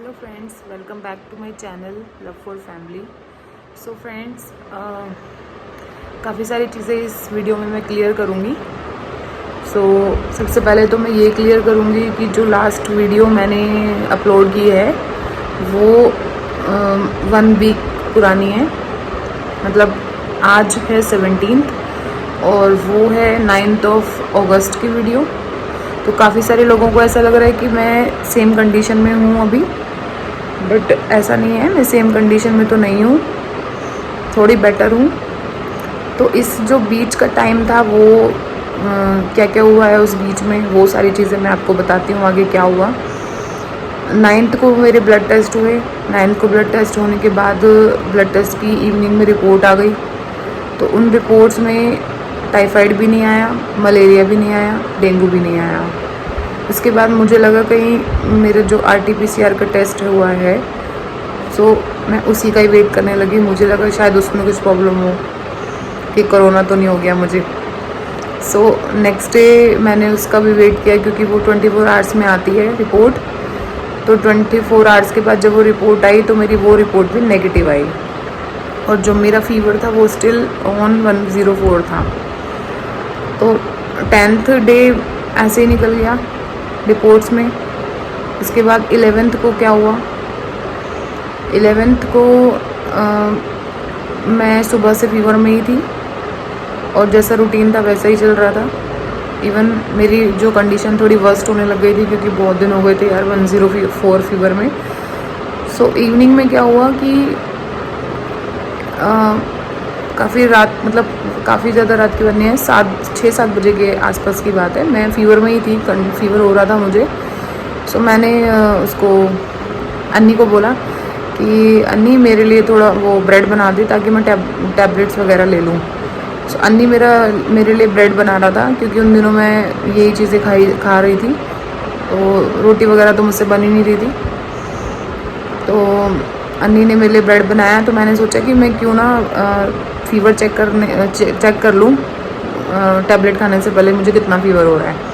Hello friends, welcome back to my channel love for family. So friends, काफ़ी सारी चीज़ें इस वीडियो में मैं क्लियर करूँगी। सबसे पहले तो मैं ये क्लियर करूँगी कि जो लास्ट वीडियो मैंने अपलोड की है वो 1 वीक पुरानी है। मतलब आज है 17 और वो है 9 अगस्त की वीडियो। तो काफ़ी सारे लोगों को ऐसा लग रहा है कि मैं सेम कंडीशन में हूँ अभी, बट ऐसा नहीं है। मैं सेम कंडीशन में तो नहीं हूँ, थोड़ी बेटर हूँ। तो इस जो बीच का टाइम था वो क्या क्या हुआ है उस बीच में, वो सारी चीज़ें मैं आपको बताती हूँ आगे क्या हुआ। 9 को मेरे ब्लड टेस्ट हुए। 9 को ब्लड टेस्ट होने के बाद ब्लड टेस्ट की इवनिंग में रिपोर्ट आ गई। तो उन रिपोर्ट्स में टाइफाइड भी नहीं आया, मलेरिया भी नहीं आया, डेंगू भी नहीं आया। उसके बाद मुझे लगा कहीं मेरे जो RT-PCR का टेस्ट हुआ है, मैं उसी का ही वेट करने लगी। मुझे लगा शायद उसमें कुछ प्रॉब्लम हो, कि कोरोना तो नहीं हो गया मुझे। नेक्स्ट डे मैंने उसका भी वेट किया, क्योंकि वो 24 आवर्स में आती है रिपोर्ट। तो 24 आवर्स के बाद जब वो रिपोर्ट आई तो मेरी वो रिपोर्ट भी नेगेटिव आई, और जो मेरा फीवर था वो स्टिल ऑन 104 था। तो 10th डे ऐसे ही निकल गया रिपोर्ट्स में। इसके बाद 11th को क्या हुआ, 11th को मैं सुबह से फीवर में ही थी, और जैसा रूटीन था वैसा ही चल रहा था। इवन मेरी जो कंडीशन थोड़ी वर्स्ट होने लग गई थी, क्योंकि बहुत दिन हो गए थे यार 104 फीवर में। इवनिंग में क्या हुआ कि काफ़ी रात, मतलब काफ़ी ज़्यादा रात की बात नहीं है, 6-7 बजे के आसपास की बात है। मैं फीवर में ही थी, फीवर हो रहा था मुझे। मैंने उसको अन्नी को बोला कि अन्नी मेरे लिए थोड़ा वो ब्रेड बना दी, ताकि मैं टैबलेट्स वगैरह ले लूँ। अन्नी मेरे लिए ब्रेड बना रहा था, क्योंकि उन दिनों मैं यही चीज़ें खा रही थी। तो रोटी वगैरह तो मुझसे बन ही नहीं रही थी। तो अन्नी ने मेरे लिए ब्रेड बनाया। तो मैंने सोचा कि मैं क्यों ना फीवर चेक कर लूँ टैबलेट खाने से पहले, मुझे कितना फ़ीवर हो रहा है।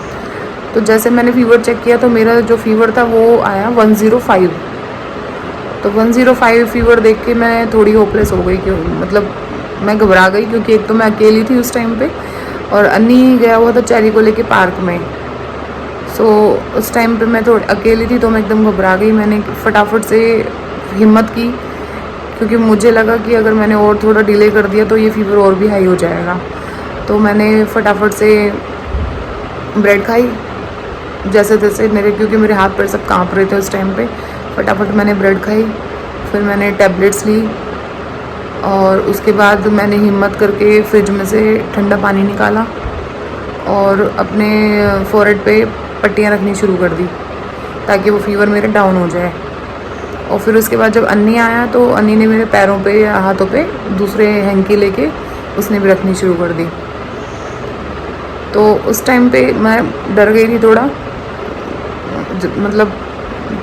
तो जैसे मैंने फ़ीवर चेक किया तो मेरा जो फ़ीवर था वो आया 105। तो 105 फ़ीवर देख के मैं थोड़ी होपलेस हो गई, क्यों मतलब मैं घबरा गई, क्योंकि एक तो मैं अकेली थी उस टाइम पे, और अन्नी गया हुआ था चैरी को लेके पार्क में। उस टाइम पे मैं थोड़ी अकेली थी, तो मैं एकदम घबरा गई। मैंने फटाफट से हिम्मत की, क्योंकि मुझे लगा कि अगर मैंने और थोड़ा डिले कर दिया तो ये फ़ीवर और भी हाई हो जाएगा। तो मैंने फटाफट से ब्रेड खाई जैसे तैसे, क्योंकि मेरे हाथ पैर सब काँप रहे थे उस टाइम पे। फटाफट मैंने ब्रेड खाई, फिर मैंने टैबलेट्स ली, और उसके बाद मैंने हिम्मत करके फ्रिज में से ठंडा पानी निकाला और अपने फोरहेड पे पट्टियाँ रखनी शुरू कर दी, ताकि वो फ़ीवर मेरे डाउन हो जाए। और फिर उसके बाद जब अन्नी आया तो अन्नी ने मेरे पैरों पे या हाथों पे दूसरे हैंकी लेके उसने भी रखनी शुरू कर दी। तो उस टाइम पे मैं डर गई थी थोड़ा, मतलब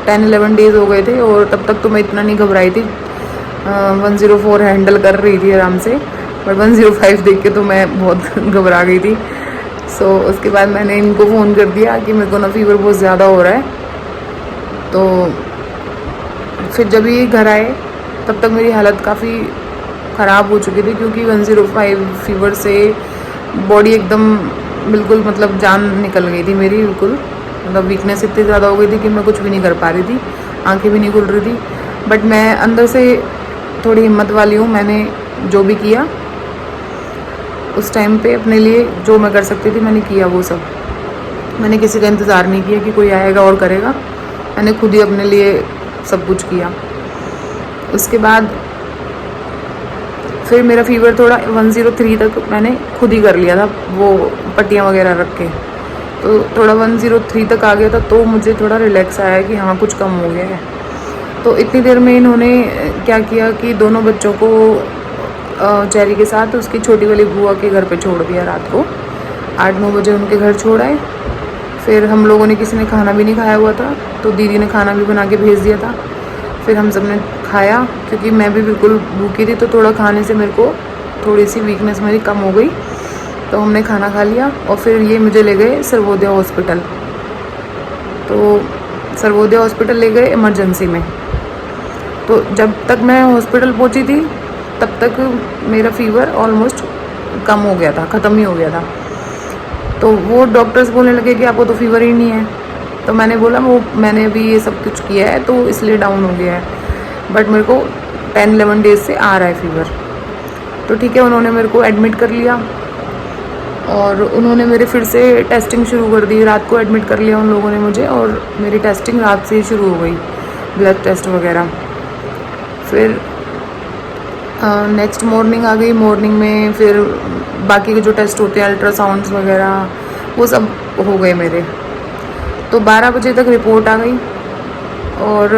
10-11 डेज़ हो गए थे, और तब तक तो मैं इतना नहीं घबराई थी। 104 हैंडल कर रही थी आराम से, बट 105 देख के तो मैं बहुत घबरा गई थी। उसके बाद मैंने इनको फ़ोन कर दिया कि मेरे को ना फ़ीवर बहुत ज़्यादा हो रहा है। तो फिर जब ये घर आए तब तक मेरी हालत काफ़ी ख़राब हो चुकी थी, क्योंकि 105 फ़ीवर से बॉडी एकदम बिल्कुल, मतलब जान निकल गई थी मेरी बिल्कुल। मतलब वीकनेस इतनी ज़्यादा हो गई थी कि मैं कुछ भी नहीं कर पा रही थी, आंखें भी नहीं खुल रही थी। बट मैं अंदर से थोड़ी हिम्मत वाली हूँ। मैंने जो भी किया उस टाइम पे अपने लिए, जो मैं कर सकती थी मैंने किया वो सब। मैंने किसी का इंतज़ार नहीं किया कि कोई आएगा और करेगा। मैंने खुद ही अपने लिए सब कुछ किया। उसके बाद फिर मेरा फ़ीवर थोड़ा 103 तक मैंने खुद ही कर लिया था, वो पट्टियाँ वगैरह रख के। तो थोड़ा 103 तक आ गया था, तो मुझे थोड़ा रिलैक्स आया कि हाँ कुछ कम हो गया है। तो इतनी देर में इन्होंने क्या किया कि दोनों बच्चों को चैरी के साथ उसकी छोटी वाली बुआ के घर पे छोड़ दिया। रात को 8-9 बजे उनके घर छोड़ आए। फिर हम लोगों ने, किसी ने खाना भी नहीं खाया हुआ था, तो दीदी ने खाना भी बना के भेज दिया था। फिर हम सब ने खाया, क्योंकि मैं भी बिल्कुल भूखी थी, तो थोड़ा खाने से मेरे को थोड़ी सी वीकनेस मेरी कम हो गई। तो हमने खाना खा लिया, और फिर ये मुझे ले गए सर्वोदय हॉस्पिटल। तो सर्वोदय हॉस्पिटल ले गए इमरजेंसी में। तो जब तक मैं हॉस्पिटल पहुंची थी तब तक मेरा फीवर ऑलमोस्ट कम हो गया था, ख़त्म ही हो गया था। तो वो डॉक्टर्स बोलने लगे कि आपको तो फीवर ही नहीं है। तो मैंने बोला वो मैंने अभी ये सब कुछ किया है तो इसलिए डाउन हो गया है, बट मेरे को 10-11 डेज से आ रहा है फीवर। तो ठीक है, उन्होंने मेरे को एडमिट कर लिया और उन्होंने मेरे फिर से टेस्टिंग शुरू कर दी। रात को एडमिट कर लिया उन लोगों ने मुझे और मेरी टेस्टिंग रात से ही शुरू हो गई, ब्लड टेस्ट वगैरह। फिर नेक्स्ट मॉर्निंग आ गई। मॉर्निंग में फिर बाकी के जो टेस्ट होते हैं अल्ट्रासाउंड्स वगैरह वो सब हो गए मेरे। तो 12 बजे तक रिपोर्ट आ गई और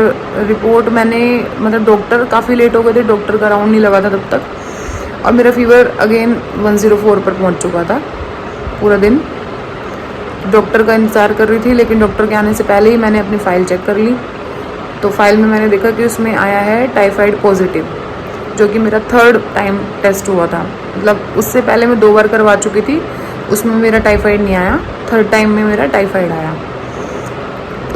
रिपोर्ट मैंने मतलब डॉक्टर काफ़ी लेट हो गए थे, डॉक्टर का राउंड नहीं लगा था तब तक और मेरा फीवर अगेन 104 पर पहुंच चुका था। पूरा दिन डॉक्टर का इंतज़ार कर रही थी, लेकिन डॉक्टर के आने से पहले ही मैंने अपनी फ़ाइल चेक कर ली। तो फाइल में मैंने देखा कि उसमें आया है टाइफाइड पॉजिटिव, जो कि मेरा 3rd टाइम टेस्ट हुआ था। मतलब उससे पहले मैं 2 बार करवा चुकी थी, उसमें मेरा टाइफाइड नहीं आया, 3rd टाइम में मेरा टाइफाइड आया।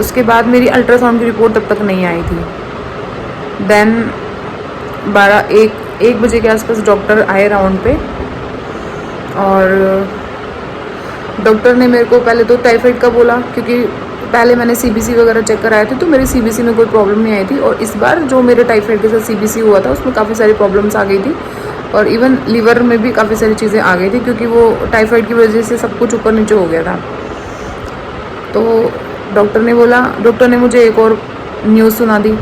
उसके बाद मेरी अल्ट्रासाउंड की रिपोर्ट तब तक नहीं आई थी। देन 1 बजे के आसपास डॉक्टर आए राउंड पे और डॉक्टर ने मेरे को पहले तो टाइफाइड का बोला, क्योंकि पहले मैंने सीबीसी वगैरह चेक कराए थे तो मेरे सीबीसी में कोई प्रॉब्लम नहीं आई थी। और इस बार जो मेरे टाइफाइड के साथ सीबीसी हुआ था उसमें काफ़ी सारी प्रॉब्लम्स आ गई थी और इवन लीवर में भी काफ़ी सारी चीज़ें आ गई थी, क्योंकि वो टाइफाइड की वजह से सब कुछ ऊपर नीचे हो गया था। तो डॉक्टर ने मुझे एक और न्यूज़ सुना दी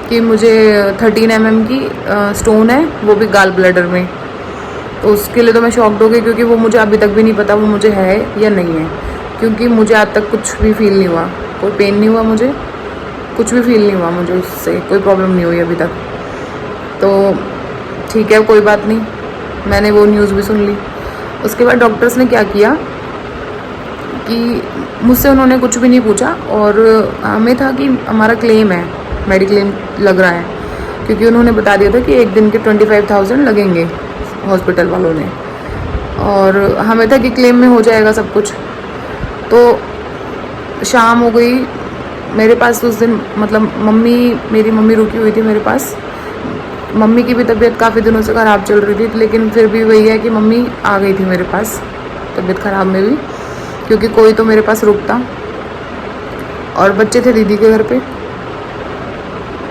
कि मुझे 13 mm की स्टोन है, वो भी गाल ब्लैडर में। तो उसके लिए तो मैं शॉक्ड हो गई, क्योंकि वो मुझे अभी तक भी नहीं पता वो मुझे है या नहीं है, क्योंकि मुझे आज तक कुछ भी फील नहीं हुआ, कोई पेन नहीं हुआ, मुझे कुछ भी फील नहीं हुआ, मुझे उससे कोई प्रॉब्लम नहीं हुई अभी तक। तो ठीक है, कोई बात नहीं, मैंने वो न्यूज़ भी सुन ली। उसके बाद डॉक्टर्स ने क्या किया कि मुझसे उन्होंने कुछ भी नहीं पूछा और हमें था कि हमारा क्लेम है, मेडिक्लेम लग रहा है, क्योंकि उन्होंने बता दिया था कि एक दिन के 25,000 लगेंगे हॉस्पिटल वालों ने, और हमें था कि क्लेम में हो जाएगा सब कुछ। तो शाम हो गई, मेरे पास उस दिन मतलब मेरी मम्मी रुकी हुई थी मेरे पास। मम्मी की भी तबीयत काफ़ी दिनों से ख़राब चल रही थी, लेकिन फिर भी वही है कि मम्मी आ गई थी मेरे पास तबीयत ख़राब में भी, क्योंकि कोई तो मेरे पास रुकता। और बच्चे थे दीदी के घर पे।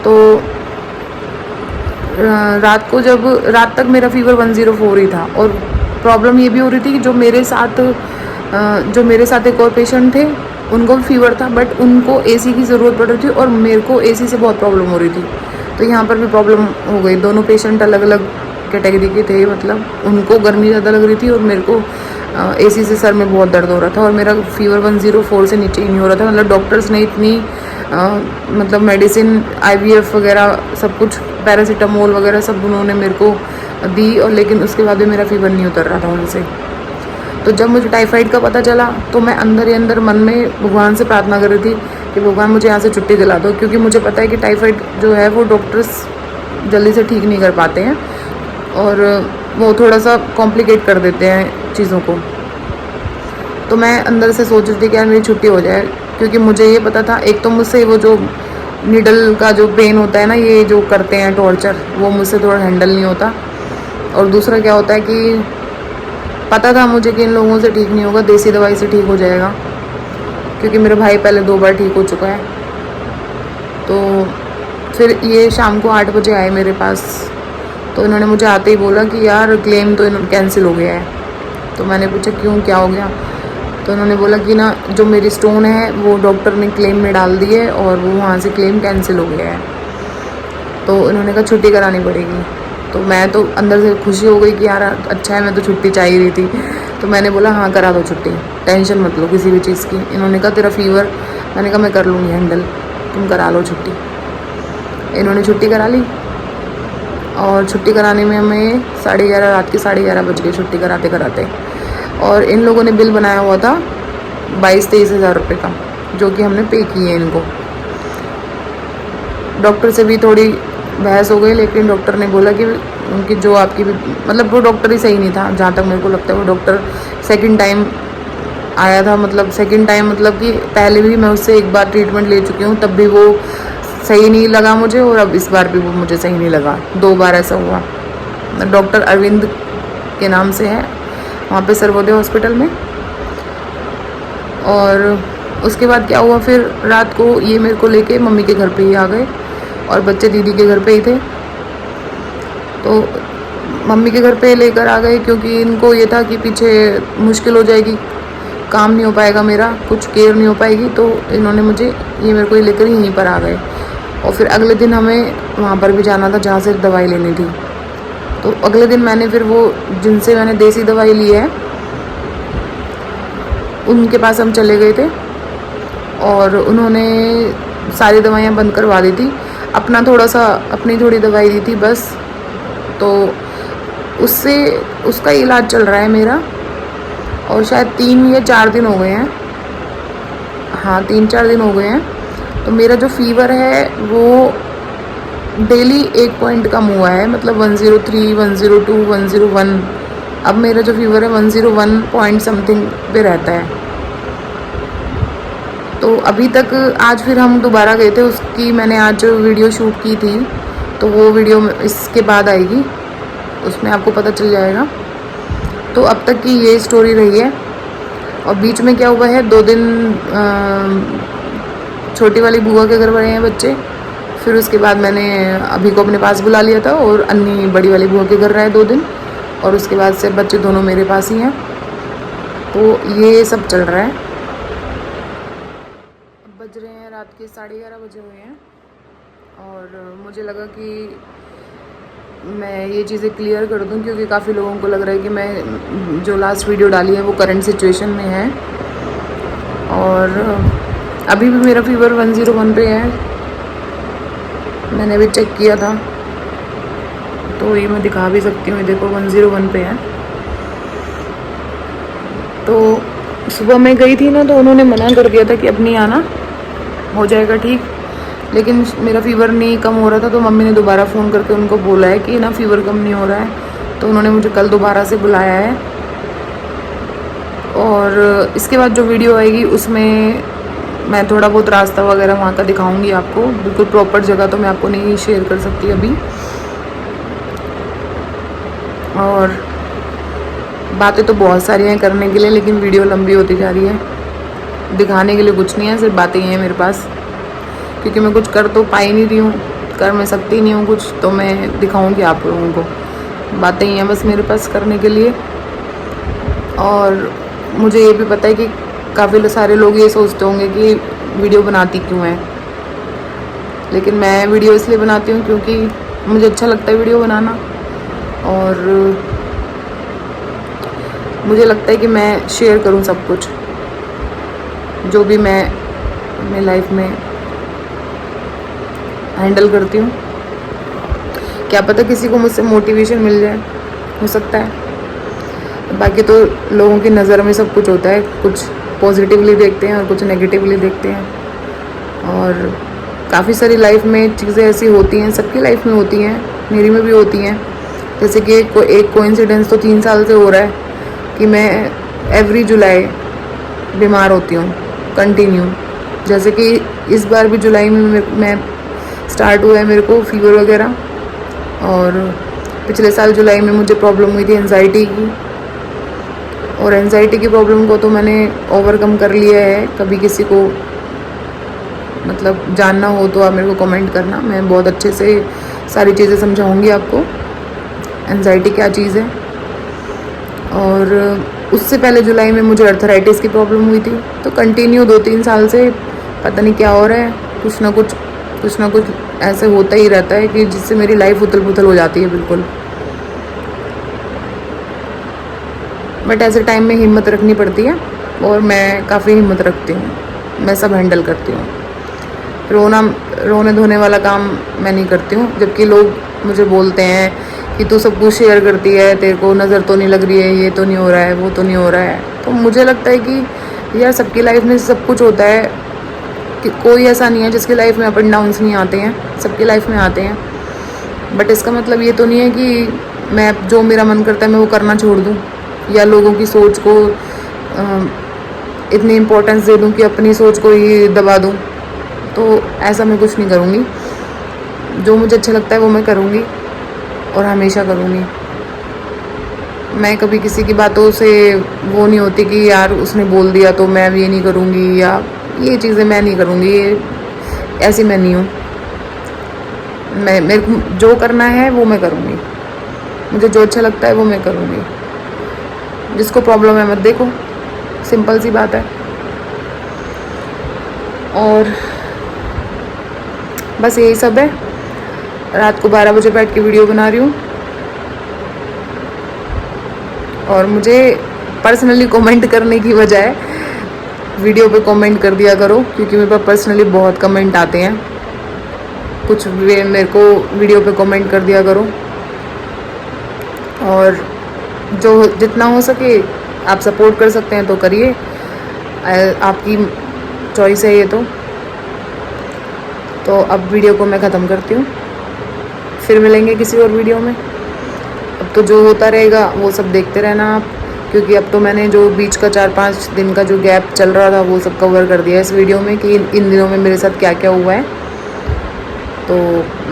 तो रात तक मेरा फीवर 104 ही था। और प्रॉब्लम ये भी हो रही थी कि जो मेरे साथ एक और पेशेंट थे उनको भी फीवर था, बट उनको एसी की ज़रूरत पड़ रही थी और मेरे को एसी से बहुत प्रॉब्लम हो रही थी। तो यहाँ पर भी प्रॉब्लम हो गई। दोनों पेशेंट अलग अलग कैटेगरी के थे, मतलब उनको गर्मी ज़्यादा लग रही थी और मेरे को एसी से सर में बहुत दर्द हो रहा था और मेरा फीवर 104 से नीचे ही नहीं हो रहा था। मतलब डॉक्टर्स ने इतनी मतलब मेडिसिन IVF वगैरह सब कुछ, पैरासीटामोल वगैरह सब उन्होंने मेरे को दी, और लेकिन उसके बाद भी मेरा फीवर नहीं उतर रहा था उनसे। तो जब मुझे टाइफाइड का पता चला तो मैं अंदर ही अंदर मन में भगवान से प्रार्थना कर रही थी कि भगवान मुझे यहाँ से छुट्टी दिला दो, क्योंकि मुझे पता है कि टाइफाइड जो है वो डॉक्टर्स जल्दी से ठीक नहीं कर पाते हैं और वो थोड़ा सा कॉम्प्लिकेट कर देते हैं चीज़ों को। तो मैं अंदर से सोच रही थी कि यार मेरी छुट्टी हो जाए, क्योंकि मुझे ये पता था एक तो मुझसे वो जो नीडल का जो पेन होता है ना, ये जो करते हैं टॉर्चर, वो मुझसे थोड़ा हैंडल नहीं होता। और दूसरा क्या होता है कि पता था मुझे कि इन लोगों से ठीक नहीं होगा, देसी दवाई से ठीक हो जाएगा, क्योंकि मेरा भाई पहले 2 बार ठीक हो चुका है। तो फिर ये शाम को 8 बजे आए मेरे पास। तो इन्होंने मुझे आते ही बोला कि यार क्लेम तो कैंसिल हो गया है। तो मैंने पूछा क्यों, क्या हो गया? तो उन्होंने बोला कि ना जो मेरी स्टोन है वो डॉक्टर ने क्लेम में डाल दी है और वो वहाँ से क्लेम कैंसिल हो गया है। तो इन्होंने कहा छुट्टी करानी पड़ेगी। तो मैं तो अंदर से खुशी हो गई कि यार अच्छा है, मैं तो छुट्टी चाहिए रही थी। तो मैंने बोला हाँ करा दो छुट्टी, टेंशन मत लो किसी भी चीज़ की। इन्होंने कहा तेरा फीवर, मैंने कहा मैं कर लूँगी हैंडल, तुम करा लो छुट्टी। इन्होंने छुट्टी करा ली और छुट्टी कराने में हमें 11:30 रात के 11:30 बज गए छुट्टी कराते कराते। और इन लोगों ने बिल बनाया हुआ था 22-23 हज़ार रुपये का, जो कि हमने पे किए हैं इनको। डॉक्टर से भी थोड़ी बहस हो गई, लेकिन डॉक्टर ने बोला कि उनकी जो आपकी भी मतलब वो डॉक्टर ही सही नहीं था, जहाँ तक मेरे को लगता है। वो डॉक्टर सेकंड टाइम आया था, मतलब सेकंड टाइम, मतलब कि पहले भी मैं उससे एक बार ट्रीटमेंट ले चुकी हूँ, तब भी वो सही नहीं लगा मुझे, और अब इस बार भी वो मुझे सही नहीं लगा। 2 बार ऐसा हुआ। डॉक्टर अरविंद के नाम से है वहाँ पे सर्वोदय हॉस्पिटल में। और उसके बाद क्या हुआ, फिर रात को ये मेरे को लेके मम्मी के घर पे ही आ गए, और बच्चे दीदी के घर पे ही थे। तो मम्मी के घर पे लेकर आ गए क्योंकि इनको ये था कि पीछे मुश्किल हो जाएगी, काम नहीं हो पाएगा मेरा, कुछ केयर नहीं हो पाएगी, तो इन्होंने मुझे ये मेरे को ही लेकर यहीं पर आ गए। और फिर अगले दिन हमें वहाँ पर भी जाना था जहाँ से दवाई लेनी थी। तो अगले दिन मैंने फिर वो जिनसे मैंने देसी दवाई ली है उनके पास हम चले गए थे, और उन्होंने सारी दवाइयाँ बंद करवा दी थी, अपना थोड़ा सा अपनी थोड़ी दवाई दी थी बस। तो उससे उसका इलाज चल रहा है मेरा, और शायद 3 या 4 दिन हो गए हैं, हाँ 3-4 दिन हो गए हैं। तो मेरा जो फीवर है वो डेली 1 पॉइंट कम हुआ है, मतलब 103, 102, 101। अब मेरा जो फीवर है 101 पॉइंट समथिंग पे रहता है। तो अभी तक आज फिर हम दोबारा गए थे, उसकी मैंने आज वीडियो शूट की थी, तो वो वीडियो इसके बाद आएगी, उसमें आपको पता चल जाएगा। तो अब तक की ये स्टोरी रही है। और बीच में क्या हुआ है, 2 दिन छोटी वाली बुआ के घर रहे हैं बच्चे, फिर उसके बाद मैंने अभी को अपने पास बुला लिया था, और अन्नी बड़ी वाली बुआ के घर रहे 2 दिन, और उसके बाद से बच्चे दोनों मेरे पास ही हैं। तो ये सब चल रहा है। बज रहे हैं रात के 11:30 बजे हुए हैं, और मुझे लगा कि मैं ये चीज़ें क्लियर कर दूं, क्योंकि काफ़ी लोगों को लग रहा है कि मैं जो लास्ट वीडियो डाली है वो करंट सिचुएशन में है। और अभी भी मेरा फीवर 101 पे है, मैंने अभी चेक किया था, तो ये मैं दिखा भी सकती हूँ, देखो 101 पे है। तो सुबह मैं गई थी ना, तो उन्होंने मना कर दिया था कि अब नहीं आना, हो जाएगा ठीक, लेकिन मेरा फ़ीवर नहीं कम हो रहा था। तो मम्मी ने दोबारा फ़ोन करके उनको बोला है कि ना फ़ीवर कम नहीं हो रहा है, तो उन्होंने मुझे कल दोबारा से बुलाया है। और इसके बाद जो वीडियो आएगी उसमें मैं थोड़ा बहुत रास्ता वगैरह वहाँ का दिखाऊंगी आपको, बिल्कुल प्रॉपर जगह तो मैं आपको नहीं शेयर कर सकती अभी। और बातें तो बहुत सारी हैं करने के लिए, लेकिन वीडियो लंबी होती जा रही है। दिखाने के लिए कुछ नहीं है, सिर्फ बातें ही हैं मेरे पास, क्योंकि मैं कुछ कर तो पा ही नहीं रही हूँ, कर मैं सकती नहीं हूँ कुछ, तो मैं दिखाऊंगी आप लोगों को। बातें ही हैं बस मेरे पास करने के लिए। और मुझे ये भी पता है कि काफ़ी सारे लोग ये सोचते होंगे कि वीडियो बनाती क्यों है, लेकिन मैं वीडियो इसलिए बनाती हूँ क्योंकि मुझे अच्छा लगता है वीडियो बनाना, और मुझे लगता है कि मैं शेयर करूँ सब कुछ जो भी मैं अपनी लाइफ में हैंडल करती हूँ। क्या पता किसी को मुझसे मोटिवेशन मिल जाए, हो सकता है। बाकी तो लोगों की नज़र में सब कुछ होता है, कुछ पॉजिटिवली देखते हैं और कुछ नेगेटिवली देखते हैं। और काफ़ी सारी लाइफ में चीज़ें ऐसी होती हैं, सबकी लाइफ में होती हैं, मेरी में भी होती हैं। जैसे कि एक कोइंसिडेंस तो 3 साल से हो रहा है कि मैं एवरी जुलाई बीमार होती हूँ कंटिन्यू। जैसे कि इस बार भी जुलाई में मैं स्टार्ट हुआ है मेरे को फीवर वगैरह, और पिछले साल जुलाई में मुझे प्रॉब्लम हुई थी एंजाइटी की, और एंजाइटी की प्रॉब्लम को तो मैंने ओवरकम कर लिया है। कभी किसी को मतलब जानना हो तो आप मेरे को कमेंट करना, मैं बहुत अच्छे से सारी चीज़ें समझाऊंगी आपको एंजाइटी क्या चीज़ है। और उससे पहले जुलाई में मुझे अर्थराइटिस की प्रॉब्लम हुई थी। तो कंटिन्यू 2-3 साल से पता नहीं क्या हो रहा है, कुछ ना कुछ ऐसे होता ही रहता है कि जिससे मेरी लाइफ उथल पुथल हो जाती है बिल्कुल। बट ऐसे टाइम में हिम्मत रखनी पड़ती है, और मैं काफ़ी हिम्मत रखती हूँ, मैं सब हैंडल करती हूँ। रोने धोने वाला काम मैं नहीं करती हूँ, जबकि लोग मुझे बोलते हैं कि तू सब कुछ शेयर करती है, तेरे को नज़र तो नहीं लग रही है, ये तो नहीं हो रहा है, वो तो नहीं हो रहा है। तो मुझे लगता है कि यार सबकी लाइफ में सब कुछ होता है, कि कोई ऐसा नहीं है जिसकी लाइफ में अप एंड डाउन्स नहीं आते हैं, सबकी लाइफ में आते हैं। बट इसका मतलब ये तो नहीं है कि मैं जो मेरा मन करता है मैं वो करना छोड़ दूँ, या लोगों की सोच को इतनी इम्पोर्टेंस दे दूँ कि अपनी सोच को ही दबा दूँ, तो ऐसा मैं कुछ नहीं करूँगी। जो मुझे अच्छा लगता है वो मैं करूँगी और हमेशा करूँगी। मैं कभी किसी की बातों से वो नहीं होती कि यार उसने बोल दिया तो मैं अब ये नहीं करूँगी, या ये चीज़ें मैं नहीं करूँगी, ये ऐसी मैं नहीं हूँ। मैं मेरे को जो करना है वो मैं करूँगी, मुझे जो अच्छा लगता है वो मैं करूँगी। जिसको प्रॉब्लम है मत देखो, सिंपल सी बात है। और बस यही सब है। रात को 12 बजे बैठ के वीडियो बना रही हूँ, और मुझे पर्सनली कमेंट करने की बजाय वीडियो पे कमेंट कर दिया करो, क्योंकि मेरे पास पर्सनली बहुत कमेंट आते हैं। कुछ मेरे को वीडियो पे कमेंट कर दिया करो, और जो जितना हो सके आप सपोर्ट कर सकते हैं तो करिए, आपकी चॉइस है ये तो अब वीडियो को मैं ख़त्म करती हूँ, फिर मिलेंगे किसी और वीडियो में। अब तो जो होता रहेगा वो सब देखते रहना आप, क्योंकि अब तो मैंने जो बीच का 4-5 दिन का जो गैप चल रहा था वो सब कवर कर दिया इस वीडियो में कि इन दिनों में मेरे साथ क्या क्या हुआ है। तो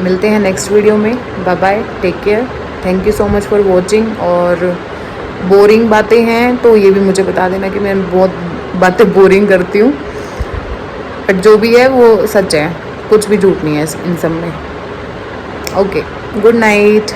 मिलते हैं नेक्स्ट वीडियो में। Bye bye, take care, thank you so much for watching. और बोरिंग बातें हैं तो ये भी मुझे बता देना कि मैं बहुत बातें बोरिंग करती हूँ, बट जो भी है वो सच है, कुछ भी झूठ नहीं है इन सब में। Okay, good night.